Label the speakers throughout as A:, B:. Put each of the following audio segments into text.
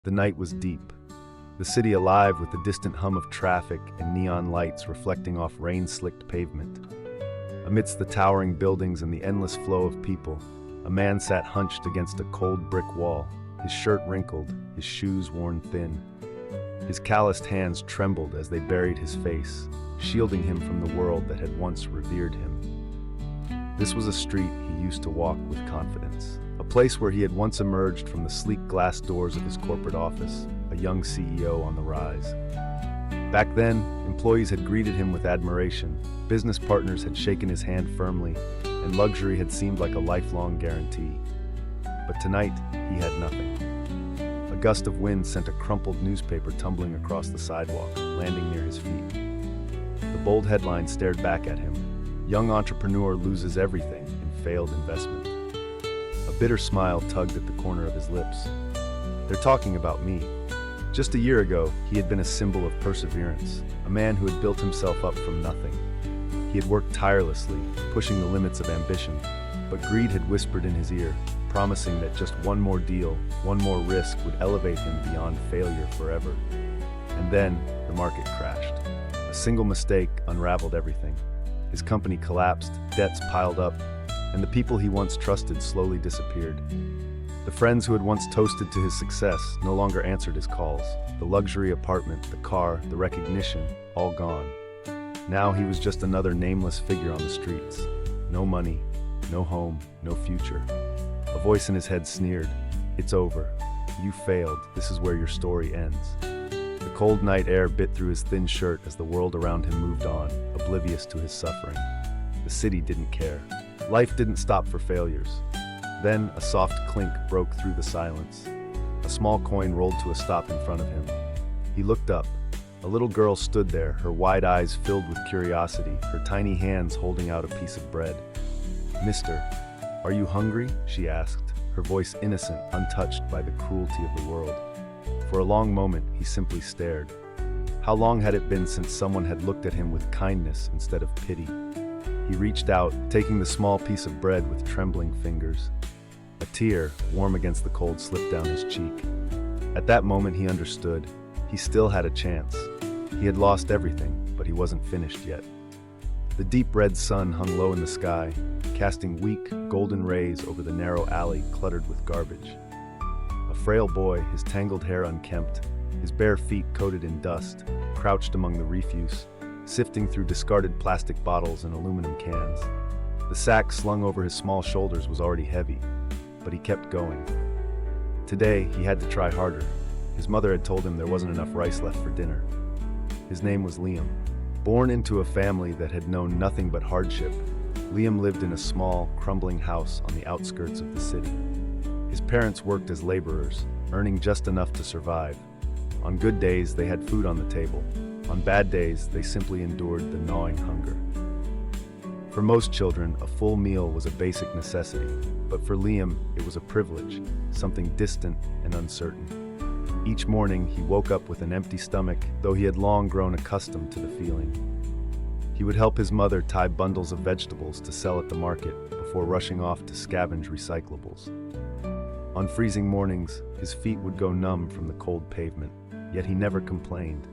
A: The night was deep, the city alive with the distant hum of traffic and neon lights reflecting off rain-slicked pavement. Amidst the towering buildings and the endless flow of people, a man sat hunched against a cold brick wall, his shirt wrinkled, his shoes worn thin. His calloused hands trembled as they buried his face, shielding him from the world that had once revered him. This was a street he used to walk with confidence, a place where he had once emerged from the sleek glass doors of his corporate office, a young CEO on the rise. Back then, employees had greeted him with admiration, business partners had shaken his hand firmly, and luxury had seemed like a lifelong guarantee. But tonight, he had nothing. A gust of wind sent a crumpled newspaper tumbling across the sidewalk, landing near his feet. The bold headline stared back at him: "Young entrepreneur loses everything in failed investment." A bitter smile tugged at the corner of his lips. "They're talking about me." Just a year ago, he had been a symbol of perseverance, a man who had built himself up from nothing. He had worked tirelessly, pushing the limits of ambition, but greed had whispered in his ear, promising that just one more deal, one more risk would elevate him beyond failure forever. And then, the market crashed. A single mistake unraveled everything. His company collapsed, debts piled up, and the people he once trusted slowly disappeared. The friends who had once toasted to his success no longer answered his calls. The luxury apartment, the car, the recognition, all gone. Now he was just another nameless figure on the streets. No money, no home, no future. A voice in his head sneered, "It's over. You failed. This is where your story ends." The cold night air bit through his thin shirt as the world around him moved on, oblivious to his suffering. The city didn't care. Life didn't stop for failures. Then a soft clink broke through the silence. A small coin rolled to a stop in front of him. He looked up. A little girl stood there, her wide eyes filled with curiosity, her tiny hands holding out a piece of bread. "Mister, are you hungry?" she asked, her voice innocent, untouched by the cruelty of the world. For a long moment, he simply stared. How long had it been since someone had looked at him with kindness instead of pity? He reached out, taking the small piece of bread with trembling fingers. A tear, warm against the cold, slipped down his cheek. At that moment, he understood. He still had a chance. He had lost everything, but he wasn't finished yet. The deep red sun hung low in the sky, casting weak, golden rays over the narrow alley cluttered with garbage. A frail boy, his tangled hair unkempt, his bare feet coated in dust, crouched among the refuse, sifting through discarded plastic bottles and aluminum cans. The sack slung over his small shoulders was already heavy, but he kept going. Today, he had to try harder. His mother had told him there wasn't enough rice left for dinner. His name was Liam. Born into a family that had known nothing but hardship, Liam lived in a small, crumbling house on the outskirts of the city. His parents worked as laborers, earning just enough to survive. On good days, they had food on the table. On bad days, they simply endured the gnawing hunger. For most children, a full meal was a basic necessity, but for Liam, it was a privilege, something distant and uncertain. Each morning, he woke up with an empty stomach, though he had long grown accustomed to the feeling. He would help his mother tie bundles of vegetables to sell at the market before rushing off to scavenge recyclables. On freezing mornings, his feet would go numb from the cold pavement, yet he never complained.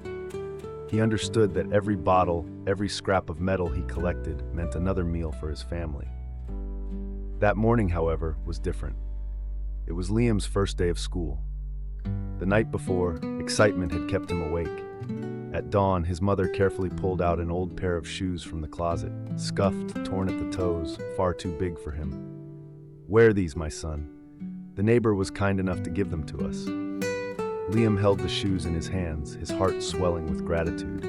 A: He understood that every bottle, every scrap of metal he collected meant another meal for his family. That morning, however, was different. It was Liam's first day of school. The night before, excitement had kept him awake. At dawn, his mother carefully pulled out an old pair of shoes from the closet, scuffed, torn at the toes, far too big for him. "Wear these, my son. The neighbor was kind enough to give them to us." Liam held the shoes in his hands, his heart swelling with gratitude.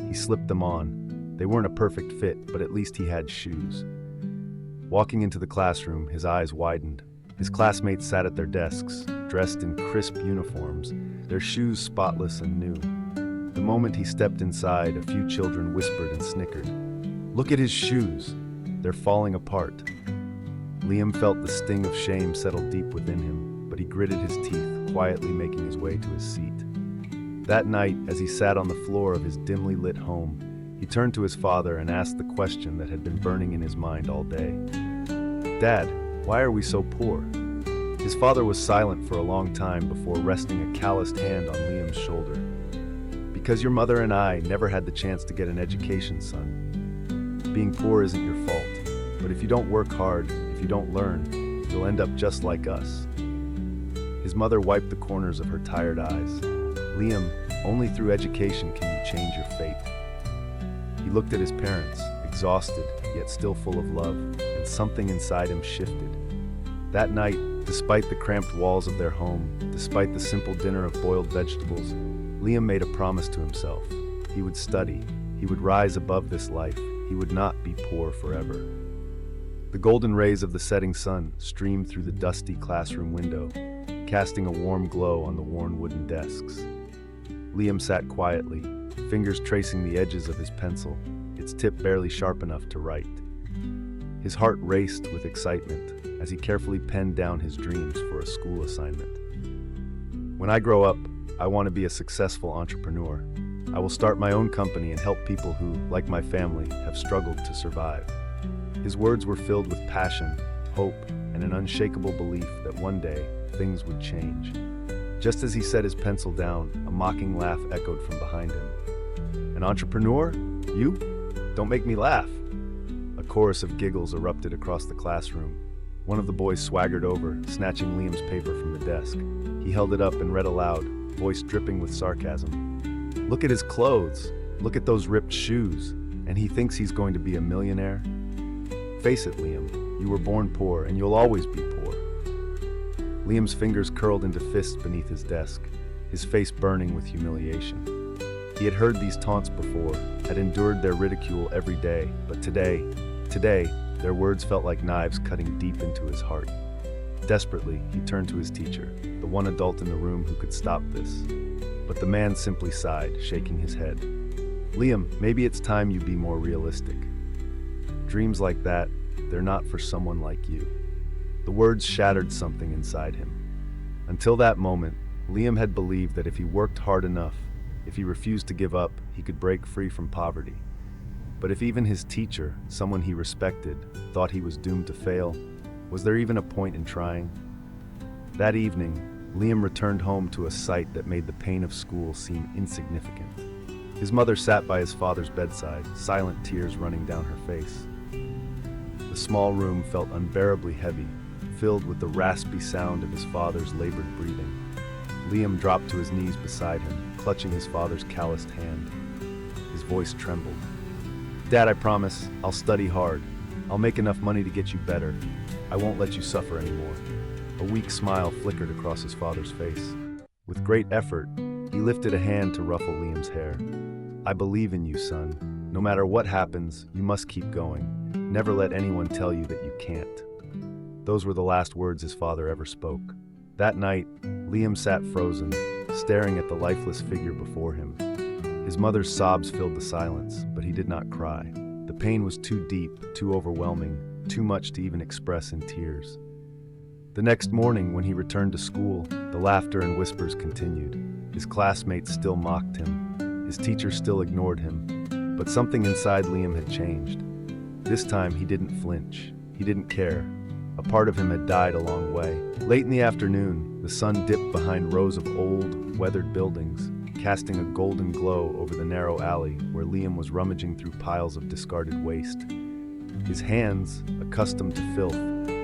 A: He slipped them on. They weren't a perfect fit, but at least he had shoes. Walking into the classroom, his eyes widened. His classmates sat at their desks, dressed in crisp uniforms, their shoes spotless and new. The moment he stepped inside, a few children whispered and snickered. "Look at his shoes! They're falling apart." Liam felt the sting of shame settle deep within him, but he gritted his teeth, quietly making his way to his seat. That night, as he sat on the floor of his dimly lit home, he turned to his father and asked the question that had been burning in his mind all day. "Dad, why are we so poor?" His father was silent for a long time before resting a calloused hand on Liam's shoulder. "Because your mother and I never had the chance to get an education, son. Being poor isn't your fault, but if you don't work hard, if you don't learn, you'll end up just like us." His mother wiped the corners of her tired eyes. "Liam, only through education can you change your fate." He looked at his parents, exhausted, yet still full of love, and something inside him shifted. That night, despite the cramped walls of their home, despite the simple dinner of boiled vegetables, Liam made a promise to himself. He would study, he would rise above this life, he would not be poor forever. The golden rays of the setting sun streamed through the dusty classroom window, casting a warm glow on the worn wooden desks. Liam sat quietly, fingers tracing the edges of his pencil, its tip barely sharp enough to write. His heart raced with excitement as he carefully penned down his dreams for a school assignment. "When I grow up, I want to be a successful entrepreneur. I will start my own company and help people who, like my family, have struggled to survive." His words were filled with passion, hope, and an unshakable belief that one day things would change. Just as he set his pencil down, a mocking laugh echoed from behind him. "An entrepreneur? You? Don't make me laugh." A chorus of giggles erupted across the classroom. One of the boys swaggered over, snatching Liam's paper from the desk. He held it up and read aloud, voice dripping with sarcasm. "Look at his clothes. Look at those ripped shoes. And he thinks he's going to be a millionaire? Face it, Liam. You were born poor, and you'll always be poor." Liam's fingers curled into fists beneath his desk, his face burning with humiliation. He had heard these taunts before, had endured their ridicule every day, but today, their words felt like knives cutting deep into his heart. Desperately, he turned to his teacher, the one adult in the room who could stop this. But the man simply sighed, shaking his head. "Liam, maybe it's time you be more realistic. Dreams like that, they're not for someone like you." The words shattered something inside him. Until that moment, Liam had believed that if he worked hard enough, if he refused to give up, he could break free from poverty. But if even his teacher, someone he respected, thought he was doomed to fail, was there even a point in trying? That evening, Liam returned home to a sight that made the pain of school seem insignificant. His mother sat by his father's bedside, silent tears running down her face. The small room felt unbearably heavy, filled with the raspy sound of his father's labored breathing. Liam dropped to his knees beside him, clutching his father's calloused hand. His voice trembled. "Dad, I promise, I'll study hard. I'll make enough money to get you better. I won't let you suffer anymore." A weak smile flickered across his father's face. With great effort, he lifted a hand to ruffle Liam's hair. "I believe in you, son. No matter what happens, you must keep going. Never let anyone tell you that you can't." Those were the last words his father ever spoke. That night, Liam sat frozen, staring at the lifeless figure before him. His mother's sobs filled the silence, but he did not cry. The pain was too deep, too overwhelming, too much to even express in tears. The next morning, when he returned to school, the laughter and whispers continued. His classmates still mocked him. His teacher still ignored him. But something inside Liam had changed. This time, he didn't flinch. He didn't care. A part of him had died a long way. Late in the afternoon, the sun dipped behind rows of old, weathered buildings, casting a golden glow over the narrow alley where Liam was rummaging through piles of discarded waste. His hands, accustomed to filth,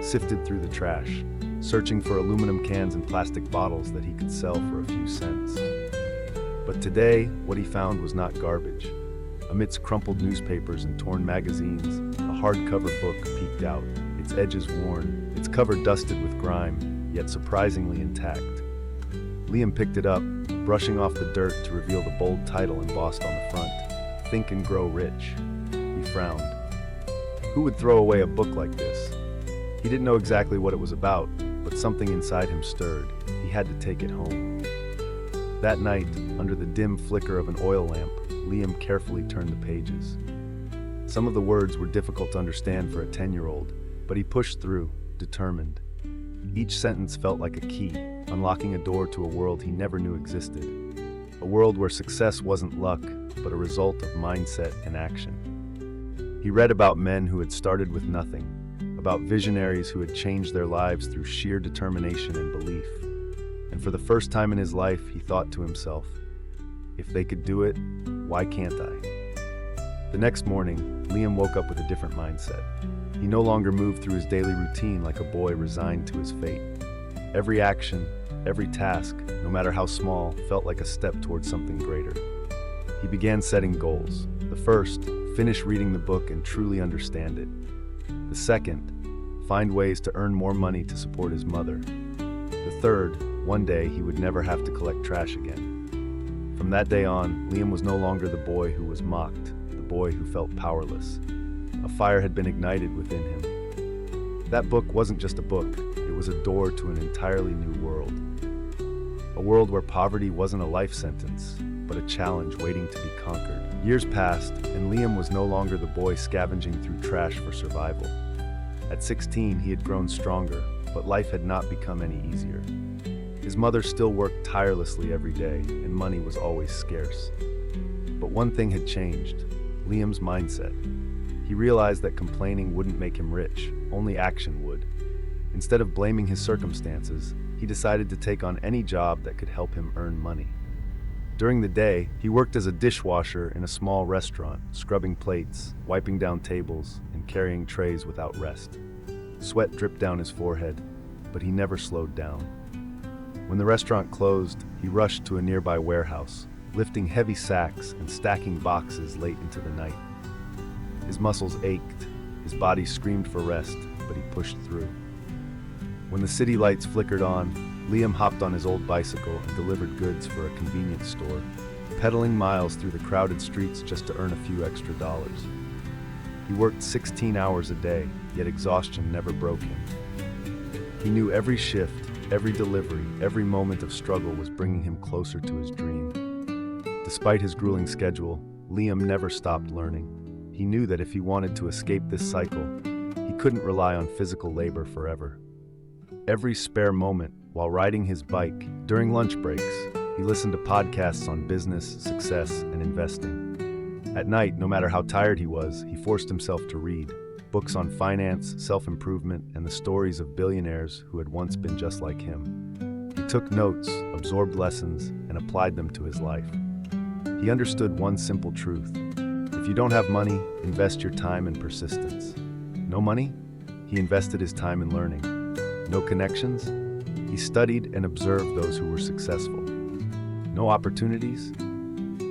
A: sifted through the trash, searching for aluminum cans and plastic bottles that he could sell for a few cents. But today, what he found was not garbage. Amidst crumpled newspapers and torn magazines, a hardcover book peeked out, its edges worn, its cover dusted with grime, yet surprisingly intact. Liam picked it up, brushing off the dirt to reveal the bold title embossed on the front, "Think and Grow Rich." He frowned. Who would throw away a book like this? He didn't know exactly what it was about, but something inside him stirred. He had to take it home. That night, under the dim flicker of an oil lamp, Liam carefully turned the pages. Some of the words were difficult to understand for a 10-year-old, but he pushed through, determined. Each sentence felt like a key, unlocking a door to a world he never knew existed. A world where success wasn't luck, but a result of mindset and action. He read about men who had started with nothing, about visionaries who had changed their lives through sheer determination and belief. And for the first time in his life, he thought to himself, if they could do it, why can't I? The next morning, Liam woke up with a different mindset. He no longer moved through his daily routine like a boy resigned to his fate. Every action, every task, no matter how small, felt like a step towards something greater. He began setting goals. The first, finish reading the book and truly understand it. The second, find ways to earn more money to support his mother. The third, one day he would never have to collect trash again. From that day on, Liam was no longer the boy who was mocked, the boy who felt powerless. A fire had been ignited within him. That book wasn't just a book, it was a door to an entirely new world. A world where poverty wasn't a life sentence, but a challenge waiting to be conquered. Years passed, and Liam was no longer the boy scavenging through trash for survival. At 16, he had grown stronger, but life had not become any easier. His mother still worked tirelessly every day, and money was always scarce. But one thing had changed: Liam's mindset. He realized that complaining wouldn't make him rich, only action would. Instead of blaming his circumstances, he decided to take on any job that could help him earn money. During the day, he worked as a dishwasher in a small restaurant, scrubbing plates, wiping down tables, and carrying trays without rest. Sweat dripped down his forehead, but he never slowed down. When the restaurant closed, he rushed to a nearby warehouse, lifting heavy sacks and stacking boxes late into the night. His muscles ached, his body screamed for rest, but he pushed through. When the city lights flickered on, Liam hopped on his old bicycle and delivered goods for a convenience store, pedaling miles through the crowded streets just to earn a few extra dollars. He worked 16 hours a day, yet exhaustion never broke him. He knew every shift, every delivery, every moment of struggle was bringing him closer to his dream. Despite his grueling schedule, Liam never stopped learning. He knew that if he wanted to escape this cycle, he couldn't rely on physical labor forever. Every spare moment, while riding his bike, during lunch breaks, he listened to podcasts on business, success, and investing. At night, no matter how tired he was, he forced himself to read books on finance, self-improvement, and the stories of billionaires who had once been just like him. He took notes, absorbed lessons, and applied them to his life. He understood one simple truth: if you don't have money, invest your time and persistence. No money? He invested his time in learning. No connections? He studied and observed those who were successful. No opportunities?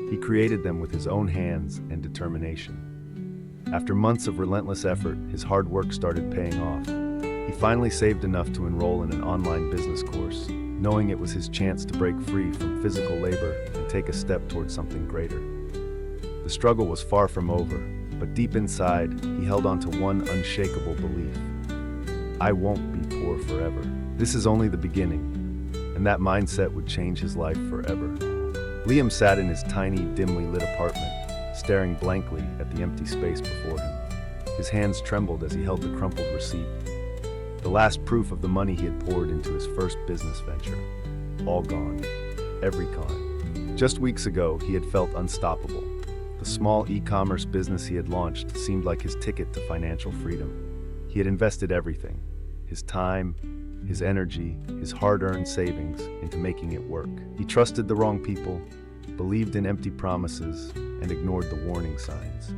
A: He created them with his own hands and determination. After months of relentless effort, his hard work started paying off. He finally saved enough to enroll in an online business course, knowing it was his chance to break free from physical labor and take a step towards something greater. The struggle was far from over, but deep inside, he held on to one unshakable belief: I won't be poor forever. This is only the beginning, and that mindset would change his life forever. Liam sat in his tiny, dimly lit apartment, staring blankly at the empty space before him. His hands trembled as he held the crumpled receipt, the last proof of the money he had poured into his first business venture. All gone. Every con. Just weeks ago, he had felt unstoppable. The small e-commerce business he had launched seemed like his ticket to financial freedom. He had invested everything: his time, his energy, his hard-earned savings into making it work. He trusted the wrong people, believed in empty promises, and ignored the warning signs.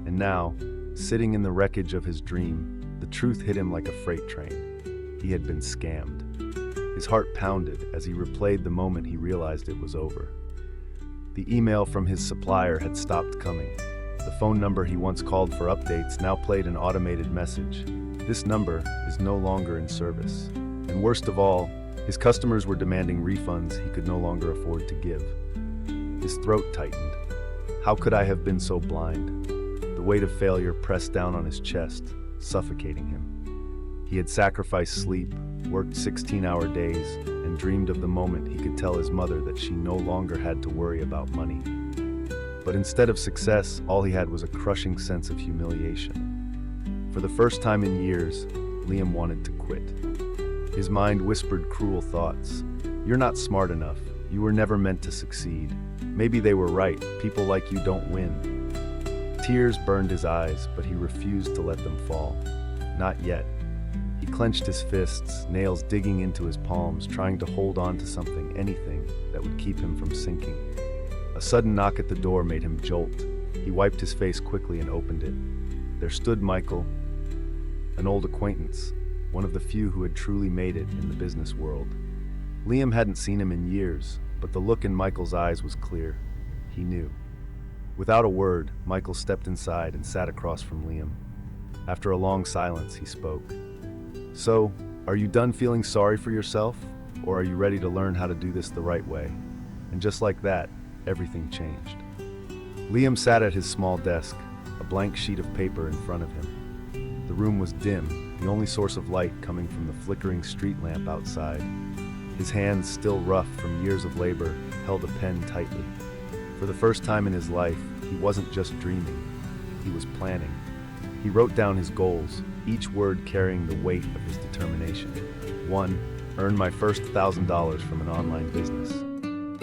A: And now, sitting in the wreckage of his dream, the truth hit him like a freight train. He had been scammed. His heart pounded as he replayed the moment he realized it was over. The email from his supplier had stopped coming. The phone number he once called for updates now played an automated message: this number is no longer in service. And worst of all, his customers were demanding refunds he could no longer afford to give. His throat tightened. How could I have been so blind? The weight of failure pressed down on his chest, suffocating him. He had sacrificed sleep, worked 16-hour days, and dreamed of the moment he could tell his mother that she no longer had to worry about money. But instead of success, all he had was a crushing sense of humiliation. For the first time in years, Liam wanted to quit. His mind whispered cruel thoughts. You're not smart enough. You were never meant to succeed. Maybe they were right. People like you don't win. Tears burned his eyes, but he refused to let them fall. Not yet. clenched his fists, nails digging into his palms, trying to hold on to something, anything, that would keep him from sinking. A sudden knock at the door made him jolt. He wiped his face quickly and opened it. There stood Michael, an old acquaintance, one of the few who had truly made it in the business world. Liam hadn't seen him in years, but the look in Michael's eyes was clear. He knew. Without a word, Michael stepped inside and sat across from Liam. After a long silence, he spoke. "So, are you done feeling sorry for yourself? Or are you ready to learn how to do this the right way?" And just like that, everything changed. Liam sat at his small desk, a blank sheet of paper in front of him. The room was dim, the only source of light coming from the flickering street lamp outside. His hands, still rough from years of labor, held a pen tightly. For the first time in his life, he wasn't just dreaming, he was planning. He wrote down his goals, each word carrying the weight of his determination. 1. Earn my first $1,000 from an online business.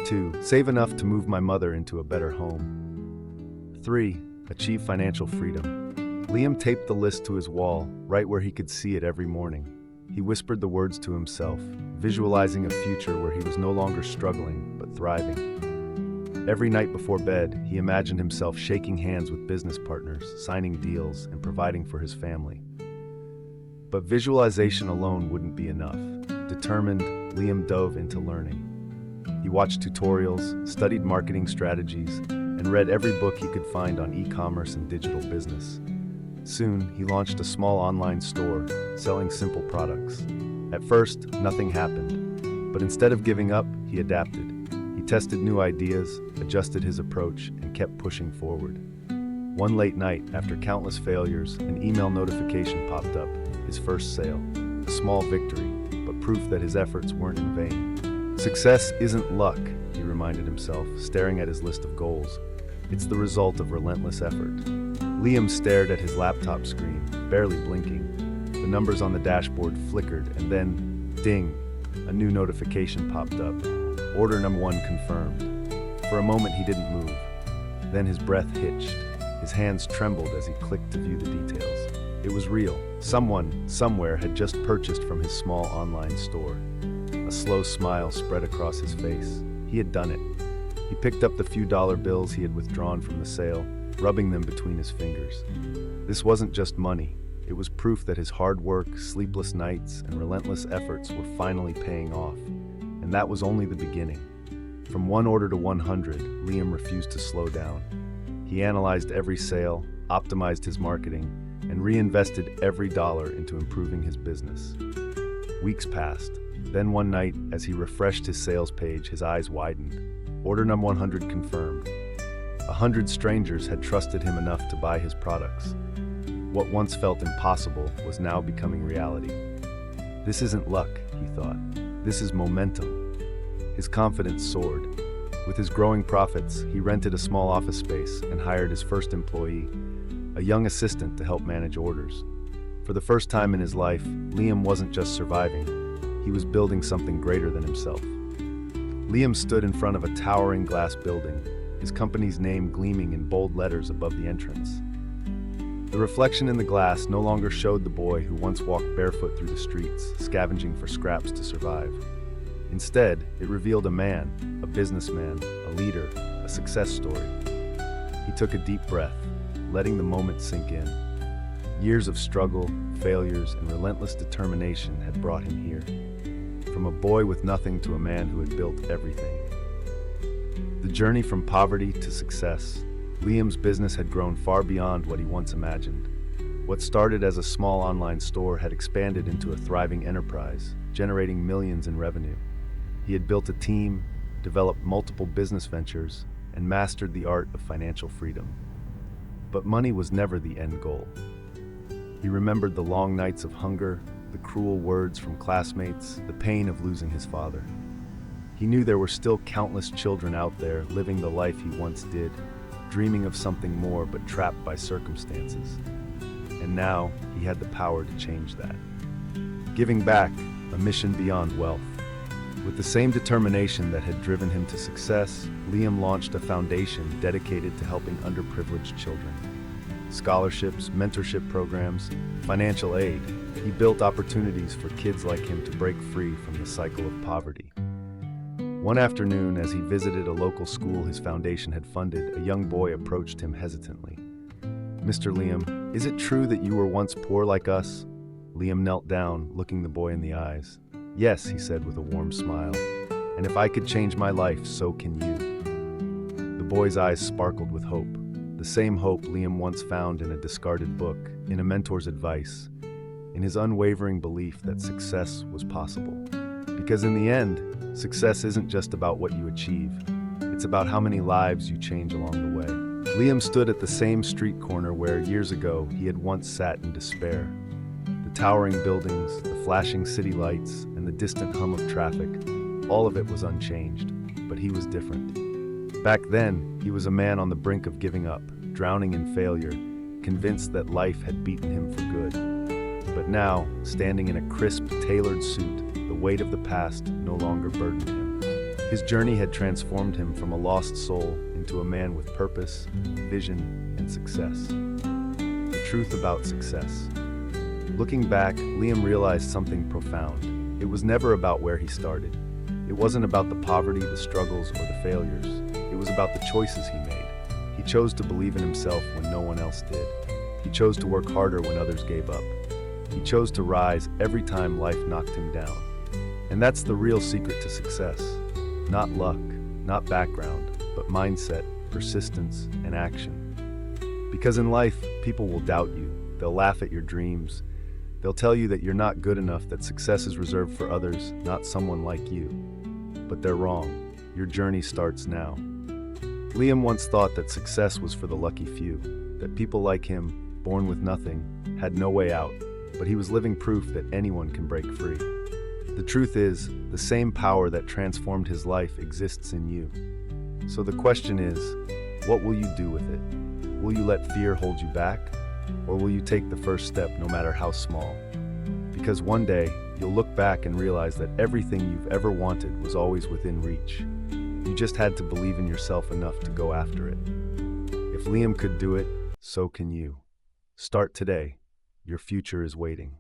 A: 2. Save enough to move my mother into a better home. 3. Achieve financial freedom. Liam taped the list to his wall, right where he could see it every morning. He whispered the words to himself, visualizing a future where he was no longer struggling, but thriving. Every night before bed, he imagined himself shaking hands with business partners, signing deals, and providing for his family. But visualization alone wouldn't be enough. Determined, Liam dove into learning. He watched tutorials, studied marketing strategies, and read every book he could find on e-commerce and digital business. Soon, he launched a small online store, selling simple products. At first, nothing happened, but instead of giving up, he adapted. He tested new ideas, adjusted his approach, and kept pushing forward. One late night, after countless failures, an email notification popped up, his first sale. A small victory, but proof that his efforts weren't in vain. Success isn't luck, he reminded himself, staring at his list of goals. It's the result of relentless effort. Liam stared at his laptop screen, barely blinking. The numbers on the dashboard flickered, and then, ding, a new notification popped up. Order number 1 confirmed. For a moment he didn't move. Then his breath hitched. His hands trembled as he clicked to view the details. It was real. Someone, somewhere, had just purchased from his small online store. A slow smile spread across his face. He had done it. He picked up the few dollar bills he had withdrawn from the sale, rubbing them between his fingers. This wasn't just money. It was proof that his hard work, sleepless nights, and relentless efforts were finally paying off. And that was only the beginning. From 1 order to 100, Liam refused to slow down. He analyzed every sale, optimized his marketing, and reinvested every dollar into improving his business. Weeks passed. Then one night, as he refreshed his sales page, his eyes widened. Order number 100 confirmed. 100 strangers had trusted him enough to buy his products. What once felt impossible was now becoming reality. This isn't luck, he thought. This is momentum. His confidence soared. With his growing profits, he rented a small office space and hired his first employee, a young assistant to help manage orders. For the first time in his life, Liam wasn't just surviving. He was building something greater than himself. Liam stood in front of a towering glass building, his company's name gleaming in bold letters above the entrance. The reflection in the glass no longer showed the boy who once walked barefoot through the streets, scavenging for scraps to survive. Instead, it revealed a man, a businessman, a leader, a success story. He took a deep breath, letting the moment sink in. Years of struggle, failures, and relentless determination had brought him here. From a boy with nothing to a man who had built everything. The journey from poverty to success, Liam's business had grown far beyond what he once imagined. What started as a small online store had expanded into a thriving enterprise, generating millions in revenue. He had built a team, developed multiple business ventures, and mastered the art of financial freedom. But money was never the end goal. He remembered the long nights of hunger, the cruel words from classmates, the pain of losing his father. He knew there were still countless children out there living the life he once did, dreaming of something more but trapped by circumstances. And now, he had the power to change that. Giving back, a mission beyond wealth. With the same determination that had driven him to success, Liam launched a foundation dedicated to helping underprivileged children. Scholarships, mentorship programs, financial aid. He built opportunities for kids like him to break free from the cycle of poverty. One afternoon, as he visited a local school his foundation had funded, a young boy approached him hesitantly. "Mr. Liam, is it true that you were once poor like us?" Liam knelt down, looking the boy in the eyes. "Yes," he said with a warm smile, "and if I could change my life, so can you." The boy's eyes sparkled with hope, the same hope Liam once found in a discarded book, in a mentor's advice, in his unwavering belief that success was possible. Because in the end, success isn't just about what you achieve, it's about how many lives you change along the way. Liam stood at the same street corner where, years ago, he had once sat in despair. The towering buildings, the flashing city lights, and the distant hum of traffic, all of it was unchanged, but he was different. Back then, he was a man on the brink of giving up, drowning in failure, convinced that life had beaten him for good. But now, standing in a crisp, tailored suit, the weight of the past no longer burdened him. His journey had transformed him from a lost soul into a man with purpose, vision, and success. The truth about success. Looking back, Liam realized something profound. It was never about where he started. It wasn't about the poverty, the struggles, or the failures. It was about the choices he made. He chose to believe in himself when no one else did. He chose to work harder when others gave up. He chose to rise every time life knocked him down. And that's the real secret to success. Not luck, not background, but mindset, persistence, and action. Because in life, people will doubt you. They'll laugh at your dreams. They'll tell you that you're not good enough, that success is reserved for others, not someone like you. But they're wrong. Your journey starts now. Liam once thought that success was for the lucky few, that people like him, born with nothing, had no way out, but he was living proof that anyone can break free. The truth is, the same power that transformed his life exists in you. So the question is, what will you do with it? Will you let fear hold you back? Or will you take the first step, no matter how small? Because one day, you'll look back and realize that everything you've ever wanted was always within reach. You just had to believe in yourself enough to go after it. If Liam could do it, so can you. Start today. Your future is waiting.